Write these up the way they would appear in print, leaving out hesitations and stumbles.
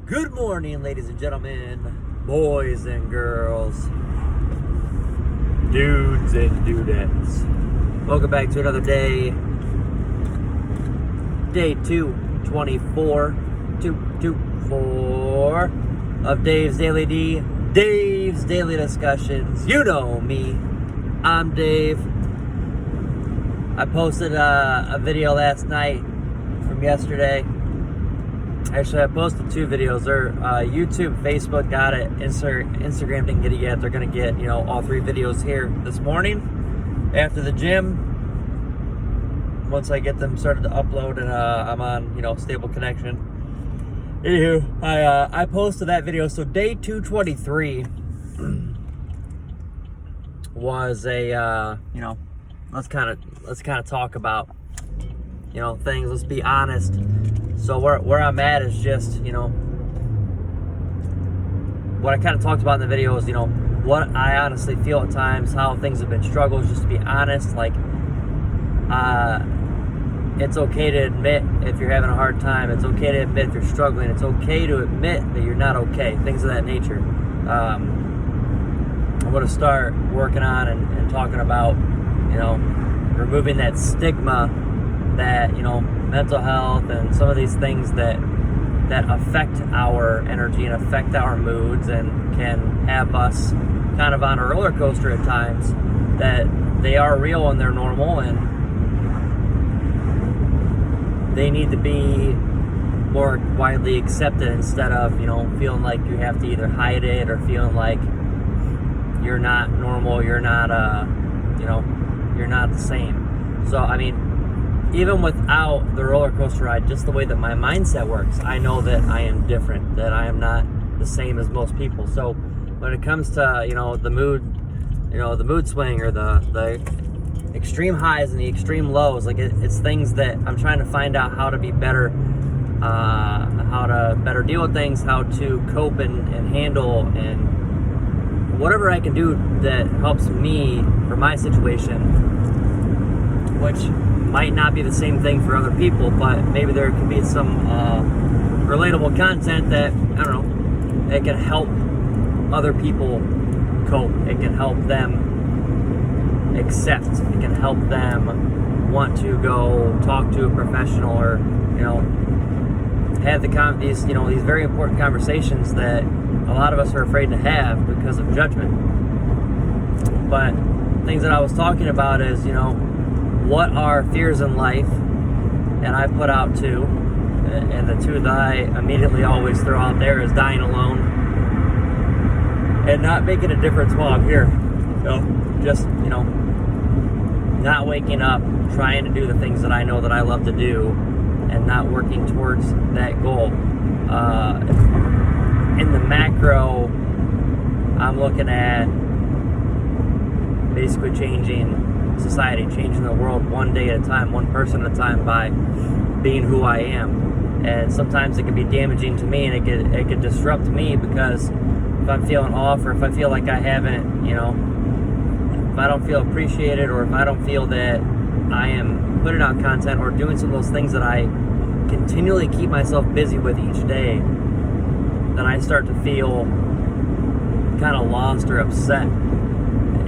Good morning, ladies and gentlemen, boys and girls, dudes and dudettes. Welcome back to another day. Day 224 of Dave's Dave's Daily Discussions. You know me. I'm Dave. I posted a video last night from yesterday. Actually, I posted two videos. YouTube, Facebook got it. Instagram didn't get it yet. They're going to get, all three videos here this morning after the gym. Once I get them started to upload and I'm on, stable connection. Anywho, I posted that video. So day 223 was a, let's kind of talk about, things. Let's be honest. So where I'm at is just, what I kind of talked about in the video is, what I honestly feel at times, how things have been struggles, just to be honest. Like, it's okay to admit if you're having a hard time. It's okay to admit if you're struggling. It's okay to admit that you're not okay. Things of that nature. I'm going to start working on and talking about, removing that stigma that, mental health and some of these things that affect our energy and affect our moods and can have us kind of on a roller coaster at times, that they are real and they're normal and they need to be more widely accepted instead of, feeling like you have to either hide it or feeling like you're not normal, you're not, you're not the same. So, even without the roller coaster ride, just the way that my mindset works, I know that I am different, that I am not the same as most people. So when it comes to, the mood swing or the extreme highs and the extreme lows, like it's things that I'm trying to find out how to be better, how to better deal with things, how to cope and handle, and whatever I can do that helps me for my situation, which might not be the same thing for other people, but maybe there could be some relatable content that, it can help other people cope. It can help them accept. It can help them want to go talk to a professional or, have these very important conversations that a lot of us are afraid to have because of judgment. But things that I was talking about is, what are fears in life? And I put out two, and the two that I immediately always throw out there is dying alone and not making a difference while I'm here. Just, not waking up, trying to do the things that I know that I love to do and not working towards that goal. In the macro, I'm looking at basically changing society, changing the world one day at a time, one person at a time, by being who I am. And sometimes it can be damaging to me, and it could disrupt me, because if I'm feeling off, or if I feel like I haven't, if I don't feel appreciated, or if I don't feel that I am putting out content or doing some of those things that I continually keep myself busy with each day, then I start to feel kind of lost or upset.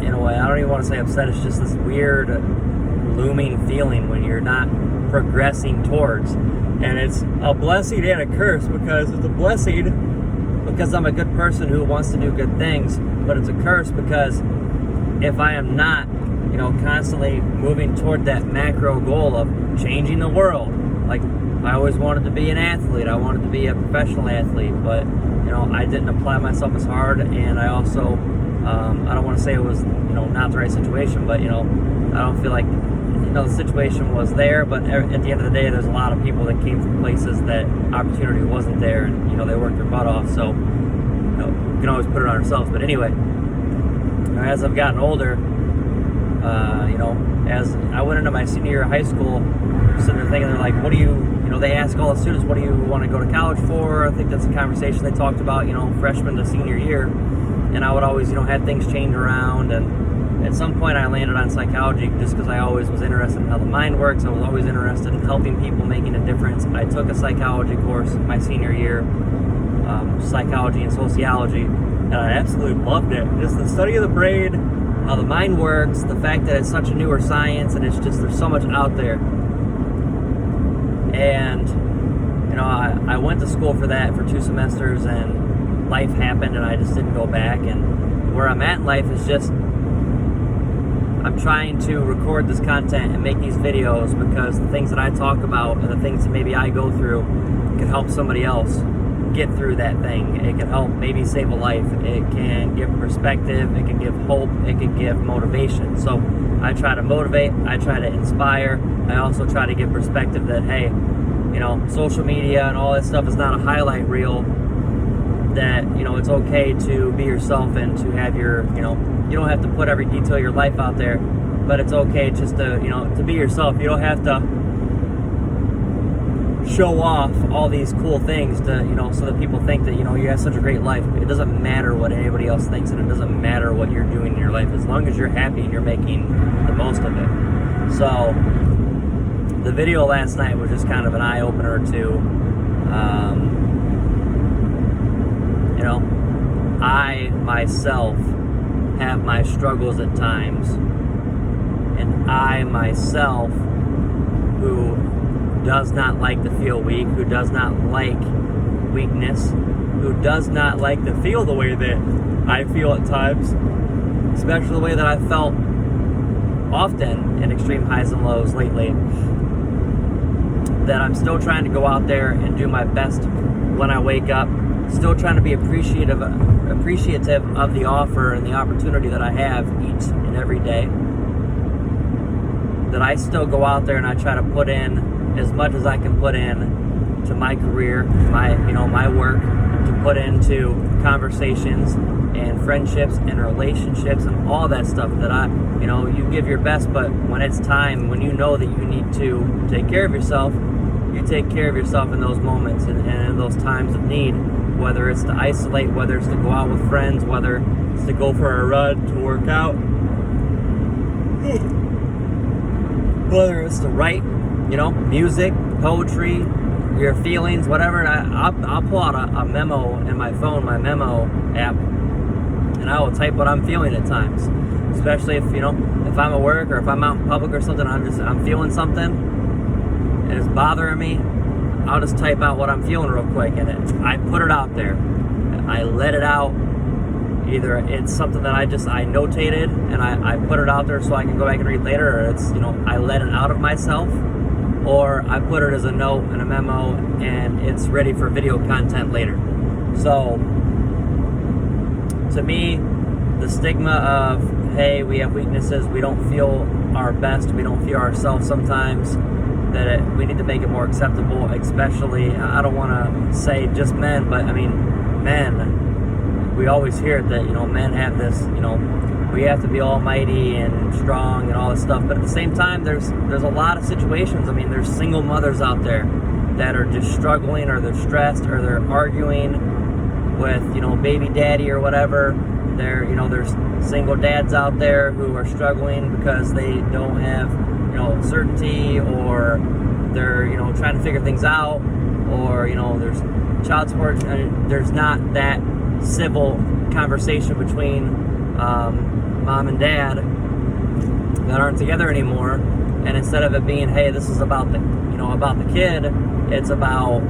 In a way, I don't even want to say upset. It's just this weird looming feeling when you're not progressing towards. And it's a blessing and a curse, because it's a blessing because I'm a good person who wants to do good things, but it's a curse because if I am not, constantly moving toward that macro goal of changing the world, like I always wanted to be an athlete, I wanted to be a professional athlete, but I didn't apply myself as hard, and I also I don't want to say it was, not the right situation, but, I don't feel like, the situation was there, but at the end of the day, there's a lot of people that came from places that opportunity wasn't there, and, they worked their butt off, so, we can always put it on ourselves. But anyway, as I've gotten older, as I went into my senior year of high school, sitting there thinking, they're like, what do you, they ask all the students, what do you want to go to college for? I think that's a conversation they talked about, freshman to senior year. And I would always, have things change around. And at some point I landed on psychology just because I always was interested in how the mind works. I was always interested in helping people, making a difference. I took a psychology course my senior year. psychology and sociology, and I absolutely loved it. Just the study of the brain, how the mind works, the fact that it's such a newer science, and it's just, there's so much out there. And I went to school for that for 2 semesters, and life happened, and I just didn't go back. And where I'm at in life is just, I'm trying to record this content and make these videos because the things that I talk about and the things that maybe I go through can help somebody else get through that thing. It can help maybe save a life. It can give perspective. It can give hope. It can give motivation. So I try to motivate. I try to inspire. I also try to give perspective that, hey, social media and all that stuff is not a highlight reel. That, it's okay to be yourself and to have your, you don't have to put every detail of your life out there, but it's okay just to, to be yourself. You don't have to show off all these cool things to, so that people think that, you have such a great life. It doesn't matter what anybody else thinks, and it doesn't matter what you're doing in your life, as long as you're happy and you're making the most of it. So the video last night was just kind of an eye-opener to, I myself have my struggles at times, and I myself, who does not like to feel weak, who does not like weakness, who does not like to feel the way that I feel at times, especially the way that I felt often in extreme highs and lows lately, that I'm still trying to go out there and do my best when I wake up, still trying to be appreciative of the offer and the opportunity that I have each and every day, that I still go out there and I try to put in as much as I can put in to my career, my work, to put into conversations and friendships and relationships and all that stuff that you give your best, but when it's time, when you know that you need to take care of yourself, you take care of yourself in those moments and in those times of need, whether it's to isolate, whether it's to go out with friends, whether it's to go for a run, to work out, whether it's to write, music, poetry, your feelings, whatever. I'll pull out a memo in my phone, my memo app, and I will type what I'm feeling at times. Especially if I'm at work or if I'm out in public or something, I'm feeling something and it's bothering me. I'll just type out what I'm feeling real quick, and I put it out there. I let it out. Either it's something that I notated and I put it out there so I can go back and read later, or it's, I let it out of myself, or I put it as a note and a memo and it's ready for video content later. So, to me, the stigma of, hey, we have weaknesses, we don't feel our best, we don't feel ourselves sometimes, that we need to make it more acceptable, especially, I don't want to say just men, but men, we always hear that, men have this, we have to be almighty and strong and all this stuff, but at the same time, there's a lot of situations. There's single mothers out there that are just struggling, or they're stressed, or they're arguing with, baby daddy or whatever. There's single dads out there who are struggling because they don't have, certainty, or they're, trying to figure things out, or, there's child support. There's not that civil conversation between mom and dad that aren't together anymore. And instead of it being, hey, this is about the kid, it's about,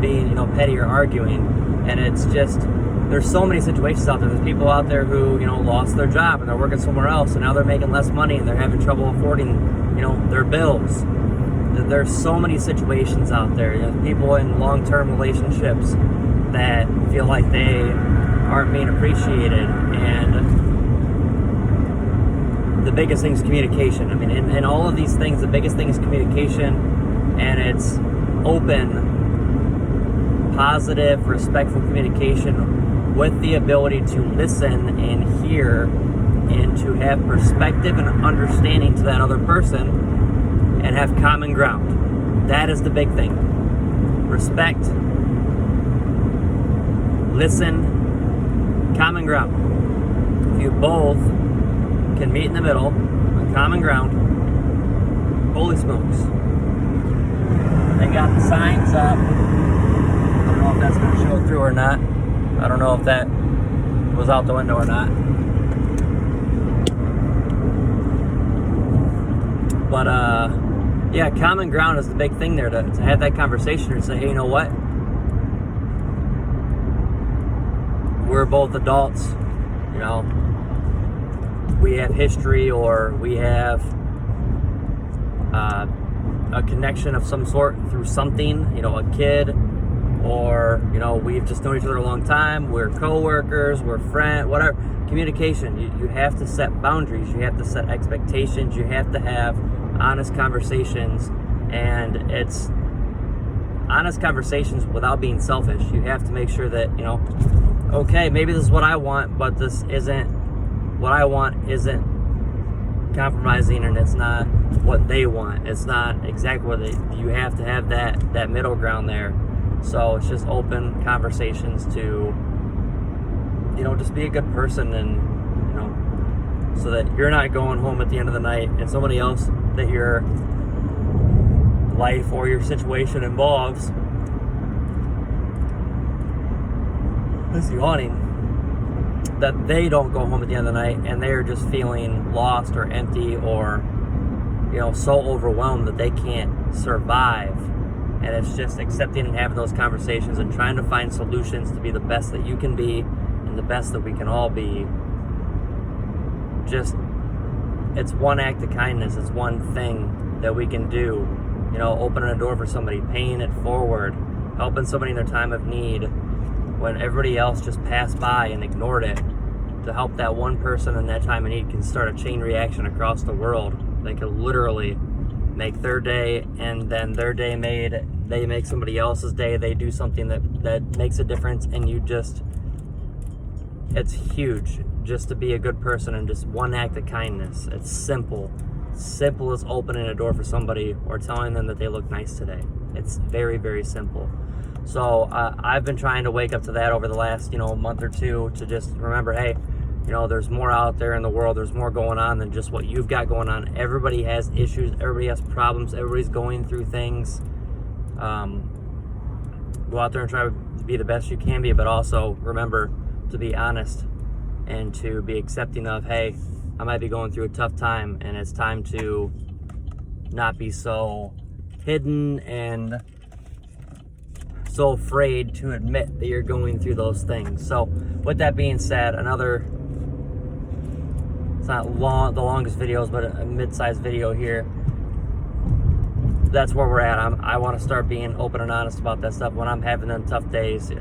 being, petty or arguing. And it's just, there's so many situations out there. There's people out there who, lost their job and they're working somewhere else, and now they're making less money and they're having trouble affording, their bills. There's so many situations out there. People in long-term relationships that feel like they aren't being appreciated, and the biggest thing is communication. In all of these things, the biggest thing is communication, and it's open, positive, respectful communication with the ability to listen and hear and to have perspective and understanding to that other person and have common ground. That is the big thing. Respect, listen, common ground. If you both can meet in the middle on common ground, holy smokes. They got the signs up. I don't know if that's going to show through or not. I don't know if that was out the window or not. But yeah, common ground is the big thing there, to have that conversation and say, hey, you know what? We're both adults, you know. We have history, or we have a connection of some sort through something, you know, a kid, or, you know, we've just known each other a long time, we're co-workers, we're friends, whatever. Communication, you have to set boundaries, you have to set expectations, you have to have honest conversations, and it's honest conversations without being selfish. You have to make sure that, you know, okay, maybe this is what I want, but this isn't what I want, isn't compromising, and it's not what they want. It's not exactly what you have to have that middle ground there. So it's just open conversations to, you know, just be a good person, and, you know, so that you're not going home at the end of the night and somebody else that your life or your situation involves is yawning, that they don't go home at the end of the night and they're just feeling lost or empty, or, you know, so overwhelmed that they can't survive. And it's just accepting and having those conversations and trying to find solutions to be the best that you can be and the best that we can all be. Just, it's one act of kindness. It's one thing that we can do. You know, opening a door for somebody, paying it forward, helping somebody in their time of need when everybody else just passed by and ignored it. To help that one person in that time of need can start a chain reaction across the world. They could literally make their day, and then their day they make somebody else's day. They do something that makes a difference, and you just, it's huge just to be a good person and just one act of kindness. It's simple as opening a door for somebody or telling them that they look nice today. It's very, very simple. So I've been trying to wake up to that over the last, you know, month or two, to just remember, hey, you know, there's more out there in the world. There's more going on than just what you've got going on. Everybody has issues. Everybody has problems. Everybody's going through things. Go out there and try to be the best you can be, but also remember to be honest and to be accepting of, hey, I might be going through a tough time, and it's time to not be so hidden and so afraid to admit that you're going through those things. So with that being said, it's not the longest videos, but a mid-sized video here. That's where we're at. I want to start being open and honest about that stuff. When I'm having them tough days,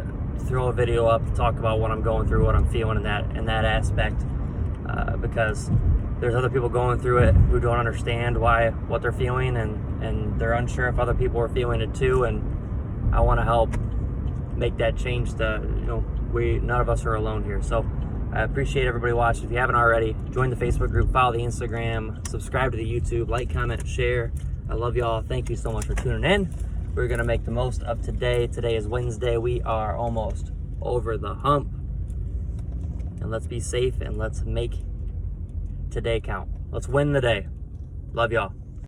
throw a video up, talk about what I'm going through, what I'm feeling in that aspect, because there's other people going through it who don't understand what they're feeling, and they're unsure if other people are feeling it too, and I want to help make that change. None of us are alone here. So I appreciate everybody watching. If you haven't already, join the Facebook group, follow the Instagram, subscribe to the YouTube, like, comment, share. I love y'all. Thank you so much for tuning in. We're going to make the most of today. Today is Wednesday. We are almost over the hump. And let's be safe, and let's make today count. Let's win the day. Love y'all.